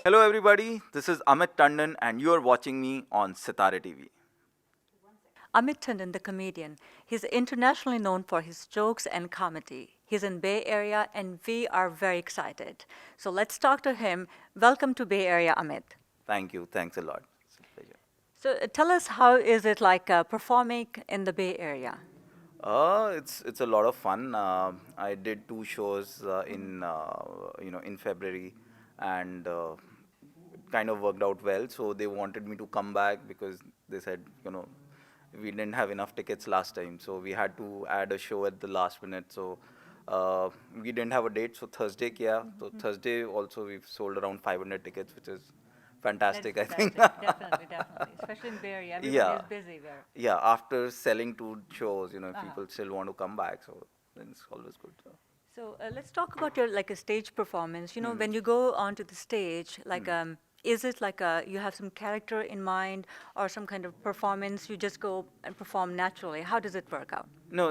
Hello, everybody. This is Amit Tandon, and you are watching me on Sitaarre TV. Amit Tandon, the comedian, he's internationally known for his jokes and comedy. He's in Bay Area, and we are very excited. So let's talk to him. Welcome to Bay Area, Amit. Thank you. Thanks a lot. It's a pleasure. So tell us, how is it like performing in the Bay Area? It's a lot of fun. I did two shows in February, and it kind of worked out well. So they wanted me to come back because they said we didn't have enough tickets last time, so we had to add a show at the last minute. So we didn't have a date, so Thursday, yeah. So Thursday also we've sold around 500 tickets, which is That is fantastic, I think. fantastic. Definitely, definitely. Especially in Bay Area, everybody Yeah. is busy there. Yeah, after selling two shows, if Uh-huh. people still want to come back, so then it's always good. So. So let's talk about your like a stage performance. Hmm. When you go onto the stage, like is it like you have some character in mind or some kind of performance? You just go and perform naturally. How does it work out? No,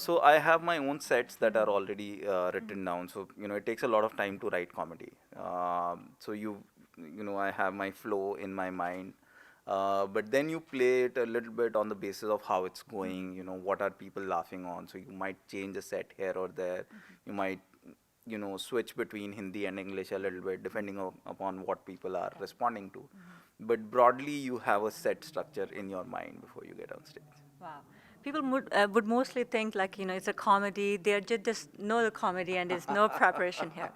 so I have my own sets that are already written down. So it takes a lot of time to write comedy. So I have my flow in my mind, but then you play it a little bit on the basis of how it's going. What are people laughing on? So you might change a set here or there. You might switch between Hindi and English a little bit depending upon what people are responding to. But broadly, you have a set structure in your mind before you get on stage. Wow. People would mostly think like, it's a comedy. They just know the comedy and there's no preparation here.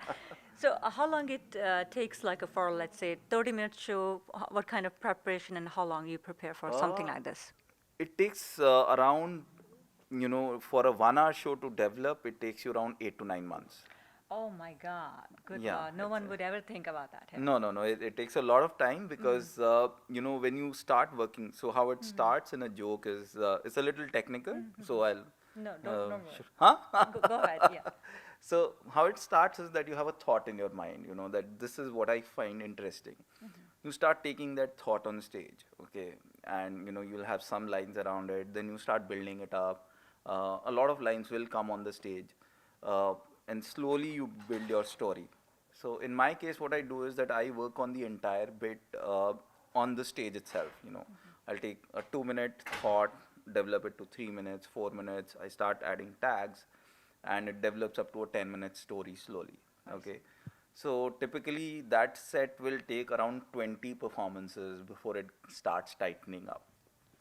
So how long it takes like for, let's say, 30-minute show, what kind of preparation and how long you prepare for something Uh, like this? it takes around, for a 1 hour show to develop, it takes you around 8 to 9 months. Oh my God, good Yeah, Lord. No it's one would ever think about that here. no, no, no. It takes a lot of time because when you start working. So how it starts in a joke is it's a little technical. So I'll. No, don't worry. Sure. Huh? Go ahead, yeah. So how it starts is that you have a thought in your mind. That this is what I find interesting. You start taking that thought on stage, okay, and you'll have some lines around it. Then you start building it up. A lot of lines will come on the stage, uh, and slowly you build your story. So in my case, what I do is that I work on the entire bit on the stage itself. I'll take a 2 minute thought, develop it to 3 minutes, 4 minutes. I start adding tags, and it develops up to a 10-minute story slowly. Okay. So typically that set will take around 20 performances before it starts tightening up.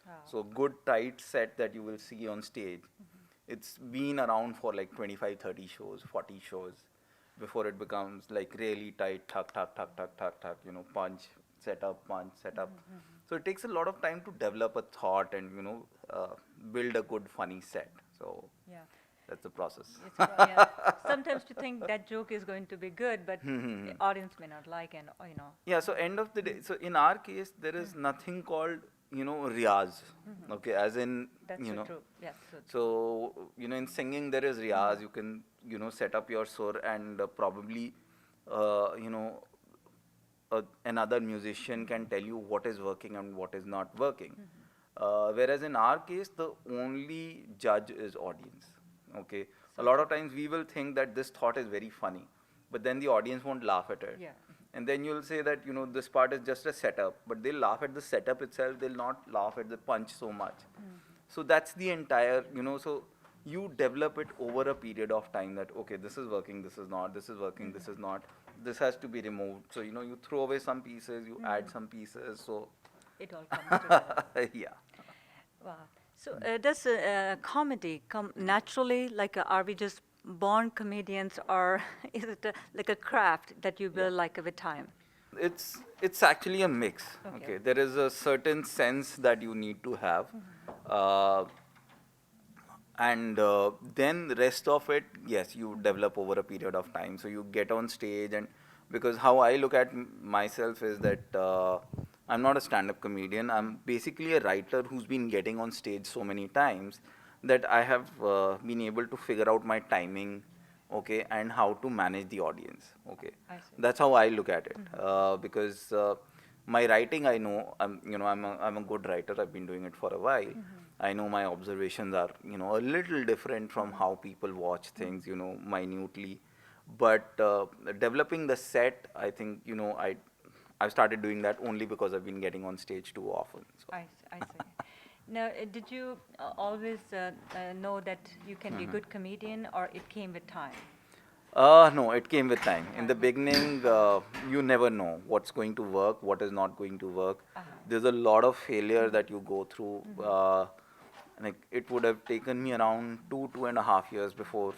Wow. So good tight set that you will see on stage, it's been around for like 25, 30 shows, 40 shows before it becomes like really tight, tuck, tuck, tuck, tuck, tuck, tuck, punch, set up, punch, set up. So it takes a lot of time to develop a thought and, build a good funny set. So Yeah. that's the process. Yeah. Sometimes you think that joke is going to be good, but the audience may not like, and. Yeah, so end of the day, so in our case, there is nothing called, riyaz, okay, as in, That's so true. Yes, so true. so, in singing, there is riyaz. You can, set up your sur and probably, uh, you know, another musician can tell you what is working and what is not working. Whereas in our case, the only judge is audience. Okay, a lot of times we will think that this thought is very funny, but then the audience won't laugh at it. Yeah. And then you'll say that this part is just a setup, but they'll laugh at the setup itself. They'll not laugh at the punch so much. So that's the entire. So you develop it over a period of time that okay, this is working, this is not, this is working, this is not, this has to be removed. So you throw away some pieces, you add some pieces. So It all comes together. yeah. Wow. So does comedy come naturally? Like, are we just born comedians, or is it like a craft that you build like with time? It's actually a mix. Okay. Okay, there is a certain sense that you need to have, uh, and then the rest of it, yes, you develop over a period of time. So you get on stage, and because how I look at myself is that I'm not a stand-up comedian. I'm basically a writer who's been getting on stage so many times that I have been able to figure out my timing, okay, and how to manage the audience, okay. I see. That's how I look at it, because my writing, I know, I'm a good writer. I've been doing it for a while. I know my observations are, a little different from how people watch things, minutely. But developing the set, I think, I've started doing that only because I've been getting on stage too often. So. I see. Now, did you always know that you can be a good comedian, or it came with time? No, it came with time. In the beginning, you never know what's going to work, what is not going to work. There's a lot of failure that you go through. Like it would have taken me around 2.5 years before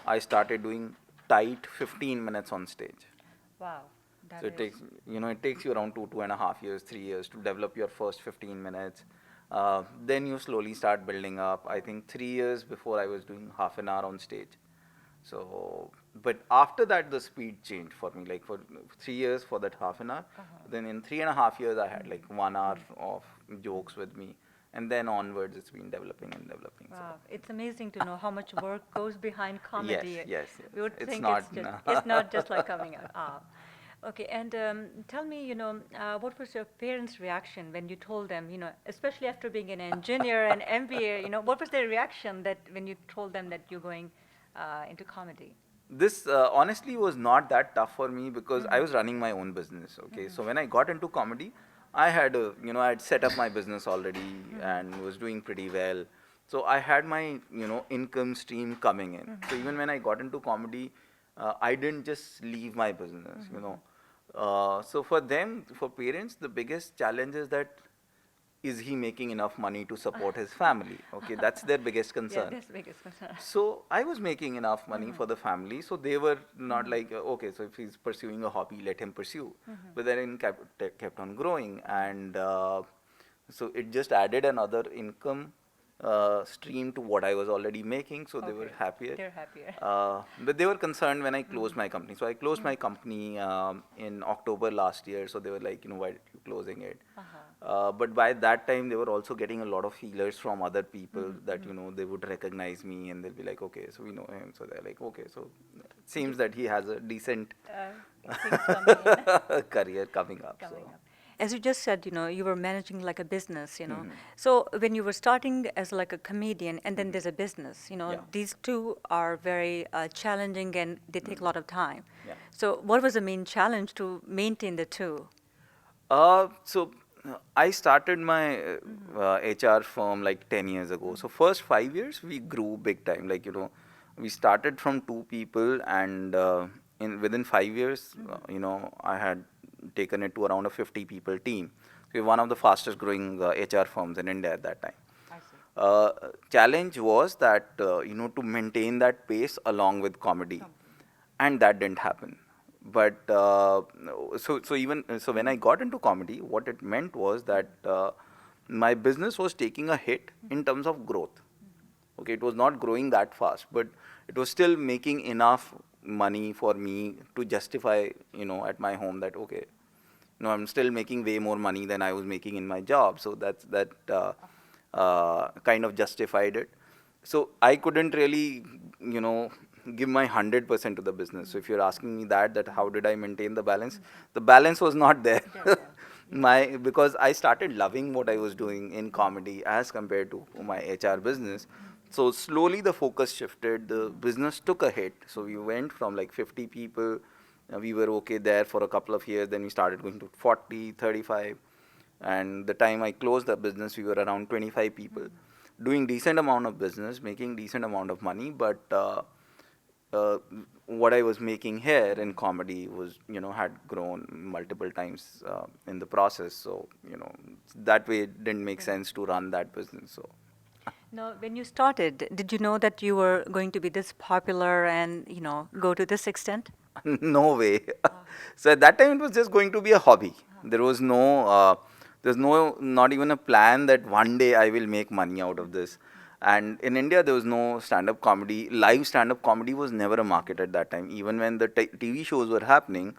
I started doing tight 15 minutes on stage. Wow, So that it is. takes, it takes you around 2.5 years, 3 years to develop your first 15 minutes. Then you slowly start building up. I think 3 years before I was doing half an hour on stage. So, but after that, the speed changed for me. Like for 3 years for that half an hour. Then in 3.5 years, I had like 1 hour of jokes with me. And then onwards, it's been developing and developing. Wow, it's amazing to know how much work goes behind Yes, comedy. yes, We yes. would It's think not. it's not just like coming out. Ah. Okay, and tell me, what was your parents' reaction when you told them, especially after being an engineer and MBA, what was their reaction that when you told them that you're going into comedy? This honestly was not that tough for me because I was running my own business. Okay, so when I got into comedy, I had I had set up my business already and was doing pretty well. So I had my income stream coming in. So even when I got into comedy, I didn't just leave my business. So for them, for parents, the biggest challenge is that is he making enough money to support his family? Okay, that's their biggest Yeah, concern. that's the biggest concern. So I was making enough money for the family, so they were not like, okay, so if he's pursuing a hobby, let him pursue. But then it kept on growing, and so it just added another income stream to what I was already making, so they were Okay, happier. they're happier. But they were concerned when I closed my company. So I closed my company in October last year. So they were like, why are you closing it? But by that time, they were also getting a lot of feelers from other people that, they would recognize me and they'll be like, okay, so we know him. So they're like, okay, so it seems that he has a decent Things coming in. career coming up. Coming So. up. As you just said, you were managing like a business. So when you were starting as like a comedian and then there's a business, Yeah. these two are very challenging and they take a lot of time. Yeah. So what was the main challenge to maintain the two? So I started my HR firm like 10 years ago. So first 5 years we grew big time. Like we started from 2 people, and in within 5 years, I had taken it to around a 50 people team. So we're one of the fastest growing HR firms in India at that time. I see. Challenge was that to maintain that pace along with comedy, and that didn't happen. But so when I got into comedy, what it meant was that my business was taking a hit in terms of growth. Okay, it was not growing that fast, but it was still making enough money for me to justify, at my home that okay, I'm still making way more money than I was making in my job. So that kind of justified it. So I couldn't really, give my 100% to the business. So if you're asking me that how did I maintain the balance was not there. Yeah. Because I started loving what I was doing in comedy as compared to my HR business. So slowly the focus shifted. The business took a hit. So we went from like 50 people. We were okay there for a couple of years. Then we started going to 40, 35. And the time I closed the business, we were around 25 people, doing decent amount of business, making decent amount of money. But what I was making here in comedy was, had grown multiple times in the process. So, that way it didn't make sense to run that business. So. Now, when you started, did you know that you were going to be this popular and, go to this extent? No way. So at that time it was just going to be a hobby. There was not even a plan that one day I will make money out of this. And in India, there was no stand-up comedy. Live stand-up comedy was never a market at that time. Even when the TV shows were happening,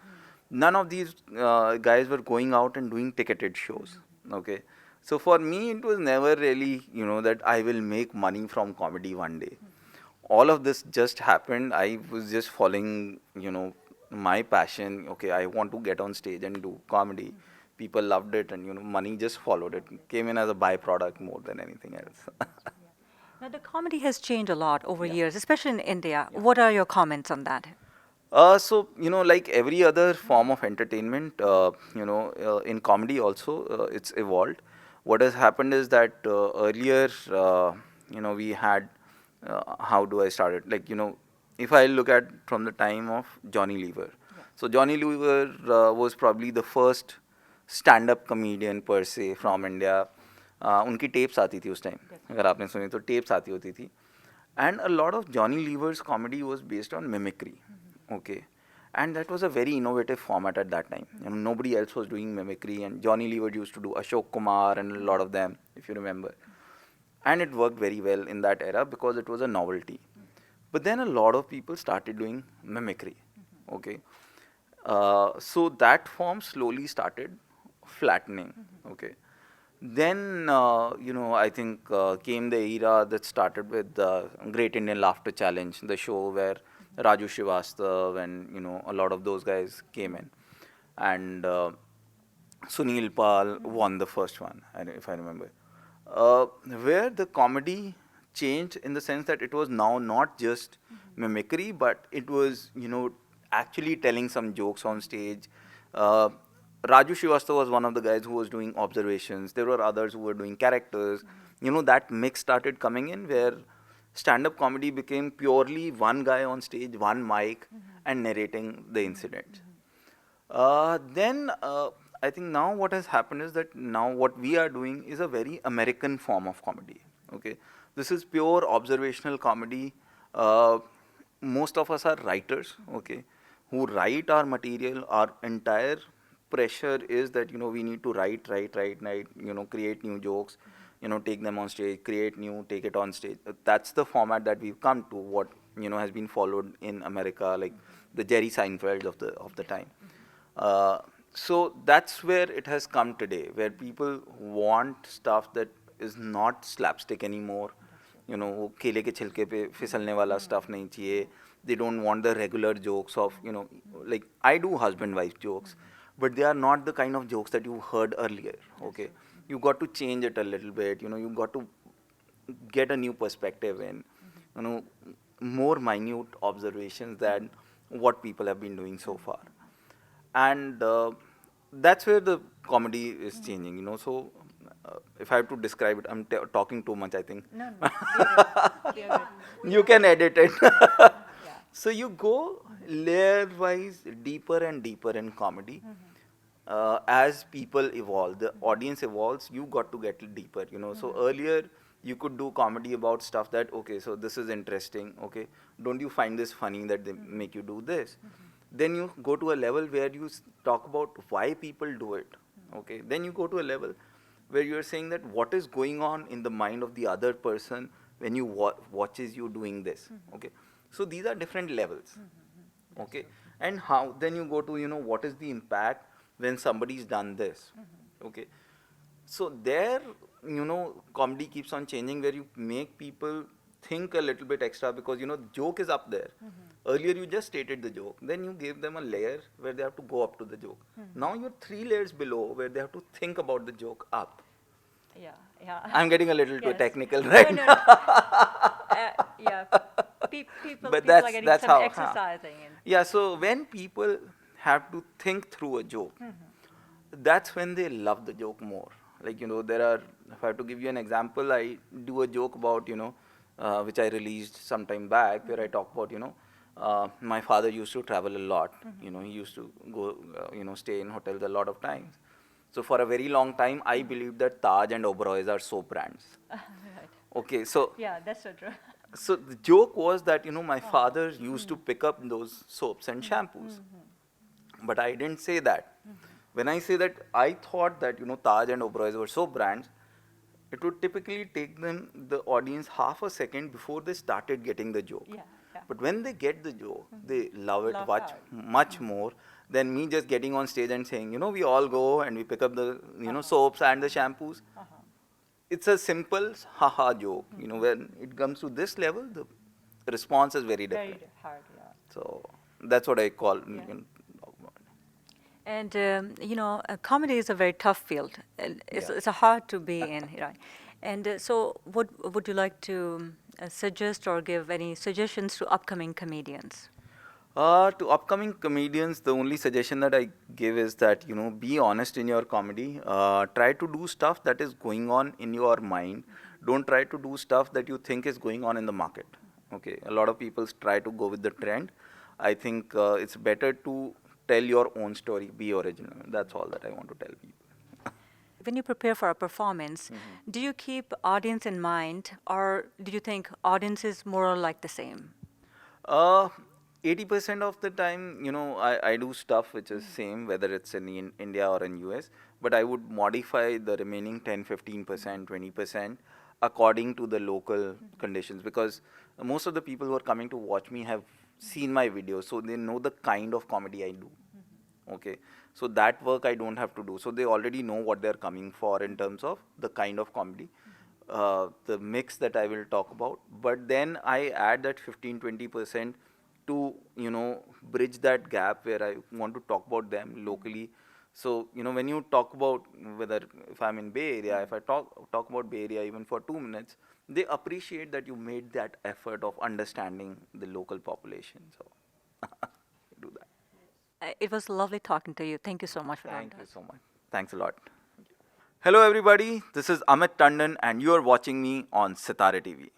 none of these guys were going out and doing ticketed shows. Okay. So for me, it was never really, that I will make money from comedy one day. All of this just happened. I was just following, my passion. Okay, I want to get on stage and do comedy. People loved it, and money just followed it. Came in as a byproduct more than anything else. Now, the comedy has changed a lot over Yeah. years, especially in India. Yeah. What are your comments on that? So, like every other form of entertainment, in comedy also, it's evolved. What has happened is that earlier, we had, how do I start it? Like, if I look at from the time of Johnny Lever. So, Johnny Lever was probably the first stand-up comedian per se from India. उनकी tapes आती थी उस time, अगर आपने सुनी तो tapes आती होती थी. And a lot of Johnny Lever's comedy was based on mimicry. Okay. And that was a very innovative format at that time. Nobody else was doing mimicry, and Johnny Lever used to do Ashok Kumar and a lot of them, if you remember. And it worked very well in that era because it was a novelty. But then a lot of people started doing mimicry. Okay. So that form slowly started flattening. Okay. Then, I think came the era that started with the Great Indian Laughter Challenge, the show where Raju Srivastav and, a lot of those guys came in. And Sunil Pal won the first one, if I remember. Where the comedy changed in the sense that it was now not just mimicry, but it was, actually telling some jokes on stage. Uh, Raju Srivastava was one of the guys who was doing observations. There were others who were doing characters. That mix started coming in where stand-up comedy became purely one guy on stage, one mic, and narrating the incident. Then I think now what has happened is that now what we are doing is a very American form of comedy. Okay, this is pure observational comedy. Most of us are writers. Okay, who write our material. Our entire pressure is that we need to write, create new jokes, take them on stage, create new, take it on stage. That's the format that we've come to. What has been followed in America, like the Jerry Seinfeld of the time. So that's where it has come today, where people want stuff that is not slapstick anymore. वो केले के छिलके पे फिसलने वाला stuff नहीं चाहिए. They don't want the regular jokes of, like I do husband-wife jokes, but they are not the kind of jokes that you heard earlier. Okay, you got to change it a little bit. You got to get a new perspective in, more minute observations than what people have been doing so far. And that's where the comedy is changing. So if I have to describe it, I'm talking too much, I think. No, no, you're good. You can edit it. Yeah. So you go layer wise deeper and deeper in comedy. As people evolve, the audience evolves, you got to get deeper. So earlier you could do comedy about stuff that, okay, so this is interesting. Okay, don't you find this funny that they make you do this? Then you go to a level where you talk about why people do it. Okay, then you go to a level where you're saying that what is going on in the mind of the other person when you watches you doing this. Okay, so these are different levels. Okay, and how then you go to what is the impact when somebody's done this. Okay, so there comedy keeps on changing, where you make people think a little bit extra, because the joke is up there. Earlier you just stated the joke, then you gave them a layer where they have to go up to the joke. Now you're 3 layers below where they have to think about the joke up. Yeah, yeah. I'm getting a little too Yes. technical right No, no, now. no. Yeah, people But are getting that's some how, exercising. Yeah, so when people have to think through a joke, that's when they love the joke more. Like, there are, if I have to give you an example, I do a joke about, which I released some time back, where I talk about, my father used to travel a lot. He used to go, stay in hotels a lot of times. So for a very long time, I believed that Taj and Oberoi's are soap brands. Right. Okay, so Yeah, that's so true. so the joke was that, my father used to pick up those soaps and shampoos. But I didn't say that. When I say that I thought that, Taj and Oberoi's were soap brands, it would typically take them, the audience, half a second before they started getting the joke. Yeah, yeah. But when they get the joke, they love it Love much, that. much more than me just getting on stage and saying, we all go and we pick up the, soaps and the shampoos. It's a simple haha joke. When it comes to this level, the response is very different. Very hard, yeah. So that's what I call. And comedy is a very tough field. It's Yeah. it's hard to be in, right? And so, what would you like to suggest or give any suggestions to upcoming comedians? To upcoming comedians, the only suggestion that I give is that, be honest in your comedy. Try to do stuff that is going on in your mind. Don't try to do stuff that you think is going on in the market. Okay, a lot of people try to go with the trend. I think it's better to tell your own story, be original. That's all that I want to tell people. When you prepare for a performance, do you keep audience in mind, or do you think audience is more or like the same? Uh, 80% of the time, I do stuff which is same, whether it's in India or in US, but I would modify the remaining 10, 15%, 20% according to the local conditions, because most of the people who are coming to watch me have seen my videos, so they know the kind of comedy I do. Okay, so that work I don't have to do, so they already know what they're coming for in terms of the kind of comedy, the mix that I will talk about. But then I add that 15-20% to bridge that gap where I want to talk about them locally. So when you talk about, whether if I'm in Bay Area, if I talk about Bay Area even for 2 minutes, they appreciate that you made that effort of understanding the local population. So do that. It was lovely talking to you. Thank you so much for Thank that. you so much. Thanks a lot. Hello everybody, this is Amit Tandon and you are watching me on Sitaarre TV.